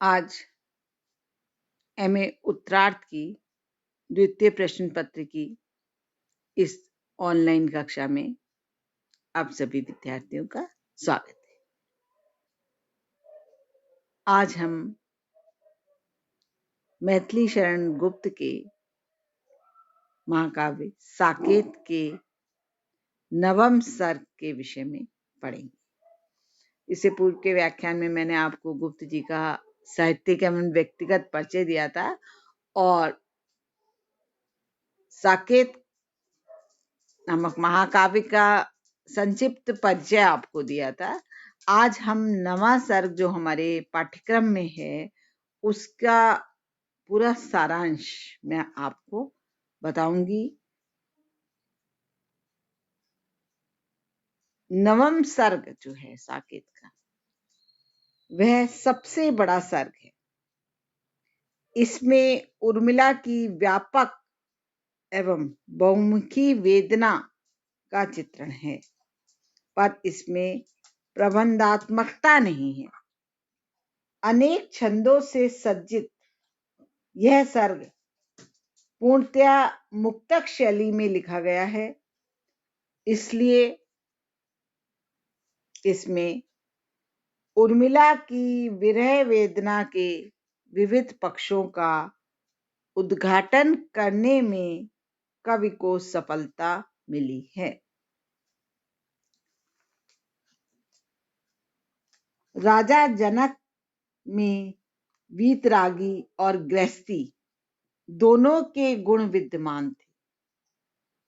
आज एमए उत्तरार्ध की द्वितीय प्रश्न पत्र की इस ऑनलाइन कक्षा में आप सभी विद्यार्थियों का स्वागत है। आज हम मैथिली शरण गुप्त के महाकाव्य साकेत के नवम सर्ग के विषय में पढ़ेंगे। इससे पूर्व के व्याख्यान में मैंने आपको गुप्त जी का साहित्यिक एवं व्यक्तिगत परिचय दिया था और साकेत नामक महाकाव्य का संक्षिप्त परिचय आपको दिया था। आज हम नवा सर्ग जो हमारे पाठ्यक्रम में है उसका पूरा सारांश मैं आपको बताऊंगी। नवम सर्ग जो है साकेत का, वह सबसे बड़ा सर्ग है। इसमें उर्मिला की व्यापक एवं बहुमुखी वेदना का चित्रण है, पर इसमें प्रबंधात्मकता नहीं है। अनेक छंदों से सज्जित यह सर्ग पूर्णतया मुक्तक शैली में लिखा गया है, इसलिए इसमें उर्मिला की विरह वेदना के विविध पक्षों का उद्घाटन करने में कवि को सफलता मिली है। राजा जनक में वीतरागी और गृहस्थी दोनों के गुण विद्यमान थे।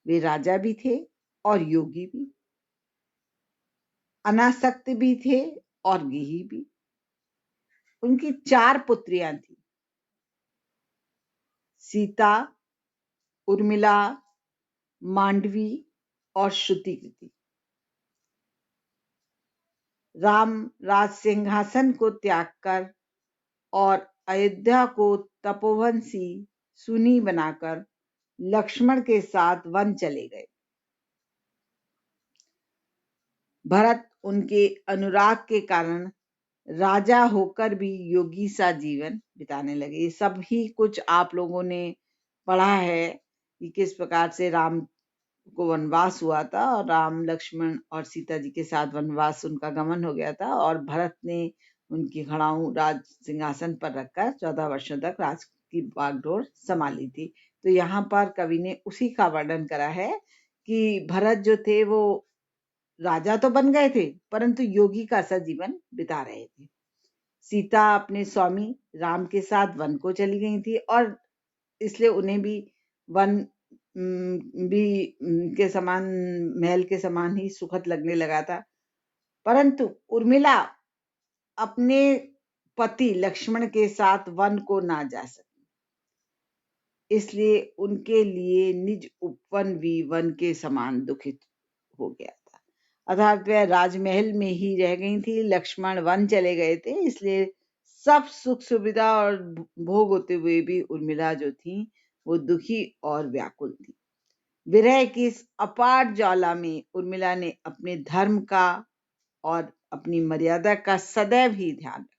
वे राजा भी थे और योगी भी, अनासक्त भी थे और गेही भी। उनकी 4 पुत्रियां थी, सीता, उर्मिला, मांडवी और श्रुतिकृति। राम राज सिंहासन को त्याग कर और अयोध्या को तपोवन सी सुनी बनाकर लक्ष्मण के साथ वन चले गए। भरत उनके अनुराग के कारण राजा होकर भी योगी सा जीवन बिताने लगे। ये सब ही कुछ आप लोगों ने पढ़ा है कि किस प्रकार से राम को वनवास हुआ था और राम लक्ष्मण और सीता जी के साथ वनवास उनका गमन हो गया था और भरत ने उनकी खड़ाऊ राज सिंहासन पर रखकर 14 वर्षों तक राज की बागडोर संभाली थी। तो यहाँ पर कवि ने उसी का वर्णन करा है कि भरत जो थे वो राजा तो बन गए थे परंतु योगी का सा जीवन बिता रहे थे। सीता अपने स्वामी राम के साथ वन को चली गई थी और इसलिए उन्हें भी वन भी के समान, महल के समान ही सुखद लगने लगा था। परंतु उर्मिला अपने पति लक्ष्मण के साथ वन को ना जा सकी, इसलिए उनके लिए निज उपवन भी वन के समान दुखित हो गया था। अर्थात वह राजमहल में ही रह गई थी, लक्ष्मण वन चले गए थे, इसलिए सब सुख सुविधा और भोग होते हुए भी उर्मिला जो थी वो दुखी और व्याकुल थी। विरह की इस अपार ज्वाला में उर्मिला ने अपने धर्म का और अपनी मर्यादा का सदैव ही ध्यान रखा।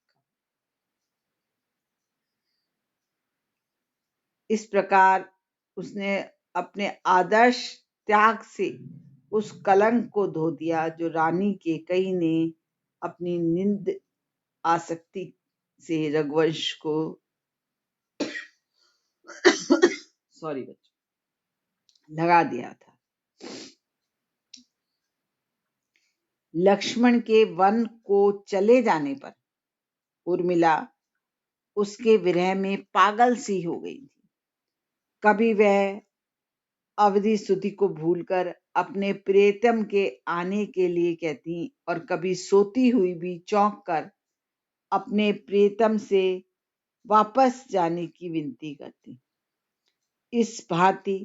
इस प्रकार उसने अपने आदर्श त्याग से उस कलंक को धो दिया जो रानी कैकेयी ने अपनी निंद आसक्ति से रघुवंश को सॉरी बच्चों लगा दिया था। लक्ष्मण के वन को चले जाने पर उर्मिला उसके विरह में पागल सी हो गई थी। कभी वह अवधि स्तुति को भूलकर अपने प्रियतम के आने के लिए कहती और कभी सोती हुई भी चौंक कर अपने प्रियतम से वापस जाने की विनती करती। इस भांति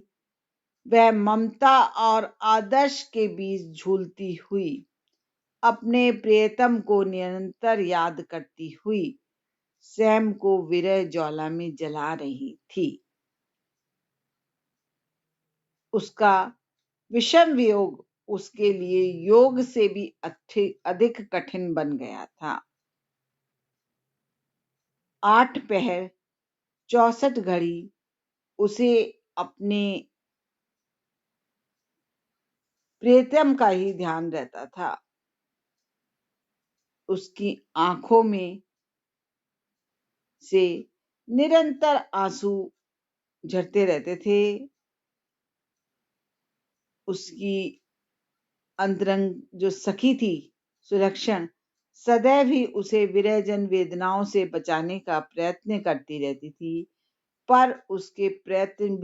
वह ममता और आदर्श के बीच झूलती हुई अपने प्रियतम को निरंतर याद करती हुई स्वयं को विरह ज्वाला में जला रही थी। उसका विषम वियोग उसके लिए योग से भी अधिक कठिन बन गया था। 8 पहर 64 घड़ी उसे अपने प्रियतम का ही ध्यान रहता था। उसकी आंखों में से निरंतर आंसू झरते रहते थे। उसकी अंतरंग जो सखी थी सुलक्षण सदैव ही उसे विरहजन वेदनाओं से बचाने का प्रयत्न करती रहती थी, पर उसके प्रयत्न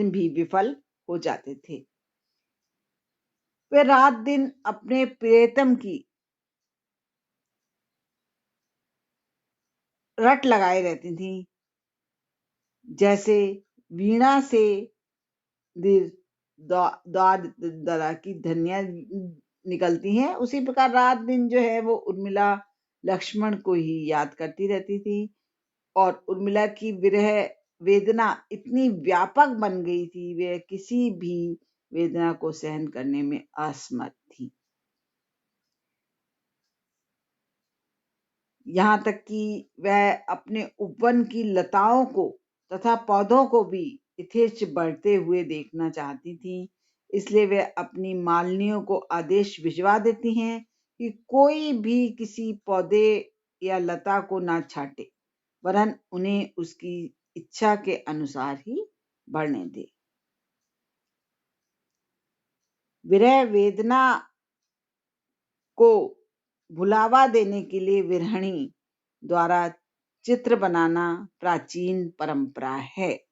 भी विफल हो जाते थे। वे रात दिन अपने प्रियतम की रट लगाए रहती थी। जैसे वीणा से द्वार की ध्वनियां निकलती हैं, उसी प्रकार रात दिन जो है वो उर्मिला लक्ष्मण को ही याद करती रहती थी। और उर्मिला की विरह वेदना इतनी व्यापक बन गई थी, वह किसी भी वेदना को सहन करने में असमर्थ थी। यहाँ तक कि वह अपने उपवन की लताओं को तथा पौधों को भी यथेच्छ बढ़ते हुए देखना चाहती थी। इसलिए वे अपनी मालनियों को आदेश भिजवा देती हैं कि कोई भी किसी पौधे या लता को ना छाटे, वरन उन्हें उसकी इच्छा के अनुसार ही बढ़ने दे। विरह वेदना को भुलावा देने के लिए विरहणी द्वारा चित्र बनाना प्राचीन परंपरा है।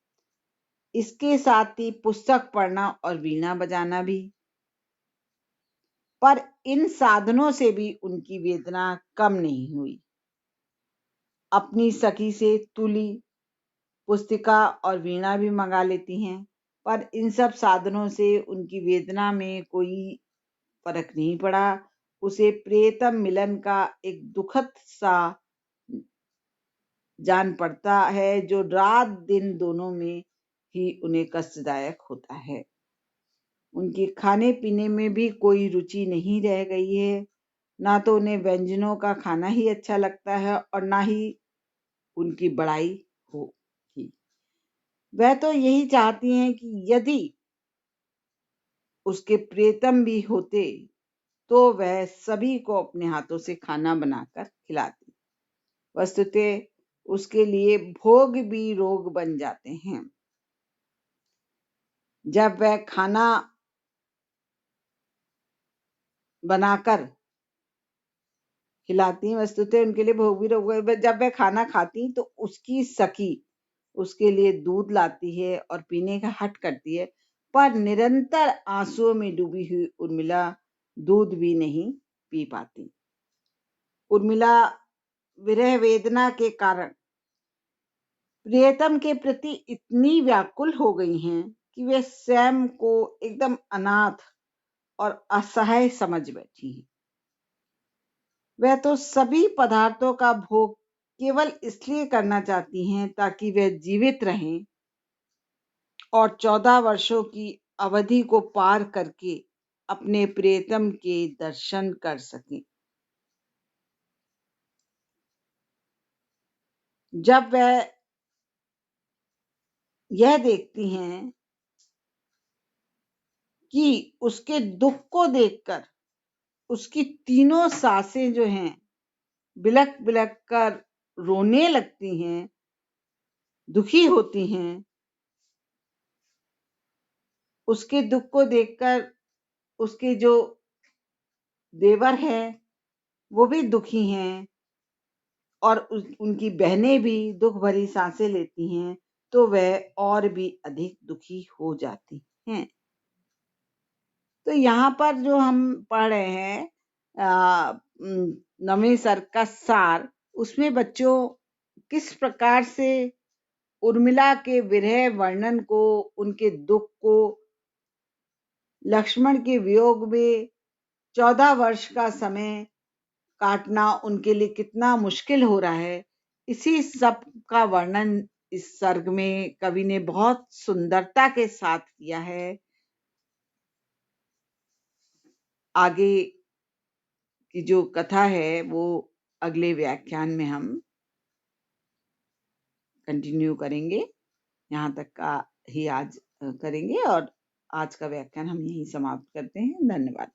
इसके साथ ही पुस्तक पढ़ना और वीणा बजाना भी। पर इन साधनों से भी उनकी वेदना कम नहीं हुई। अपनी सखी से तुली, पुस्तिका और वीणा भी मंगा लेती हैं, पर इन सब साधनों से उनकी वेदना में कोई फर्क नहीं पड़ा। उसे प्रियतम मिलन का एक दुखद सा जान पड़ता है, जो रात दिन दोनों में ही उन्हें कष्टदायक होता है। उनके खाने पीने में भी कोई रुचि नहीं रह गई है। ना तो उन्हें व्यंजनों का खाना ही अच्छा लगता है और ना ही उनकी बड़ाई होगी। वह तो यही चाहती हैं कि यदि उसके प्रियतम भी होते तो वह सभी को अपने हाथों से खाना बनाकर खिलाती। वस्तुतः उसके लिए भोग भी रोग बन जाते हैं। जब वह खाना बनाकर खिलाती, वस्तुतः उनके लिए भोग भी रोग। जब वह खाना खाती तो उसकी सखी उसके लिए दूध लाती है और पीने का हट करती है, पर निरंतर आंसुओं में डूबी हुई उर्मिला दूध भी नहीं पी पाती। उर्मिला विरह वेदना के कारण प्रियतम के प्रति इतनी व्याकुल हो गई हैं कि वे स्वयं को एकदम अनाथ और असहाय समझ बैठी हैं। वह तो सभी पदार्थों का भोग केवल इसलिए करना चाहती हैं ताकि वह जीवित रहें और 14 वर्षों की अवधि को पार करके अपने प्रियतम के दर्शन कर सकें। जब वह यह देखती हैं कि उसके दुख को देखकर उसकी तीनों सासें जो हैं बिलक बिलक कर रोने लगती हैं, दुखी होती हैं। उसके दुख को देखकर उसके जो देवर हैं वो भी दुखी हैं और उनकी बहनें भी दुख भरी सांसें लेती हैं, तो वह और भी अधिक दुखी हो जाती हैं। तो यहाँ पर जो हम पढ़ रहे हैं नवें सर्ग का सार, उसमें बच्चों किस प्रकार से उर्मिला के विरह वर्णन को, उनके दुख को, लक्ष्मण के वियोग में 14 वर्ष का समय काटना उनके लिए कितना मुश्किल हो रहा है, इसी सब का वर्णन इस सर्ग में कवि ने बहुत सुंदरता के साथ किया है। आगे की जो कथा है वो अगले व्याख्यान में हम कंटिन्यू करेंगे। यहाँ तक का ही आज करेंगे और आज का व्याख्यान हम यहीं समाप्त करते हैं। धन्यवाद।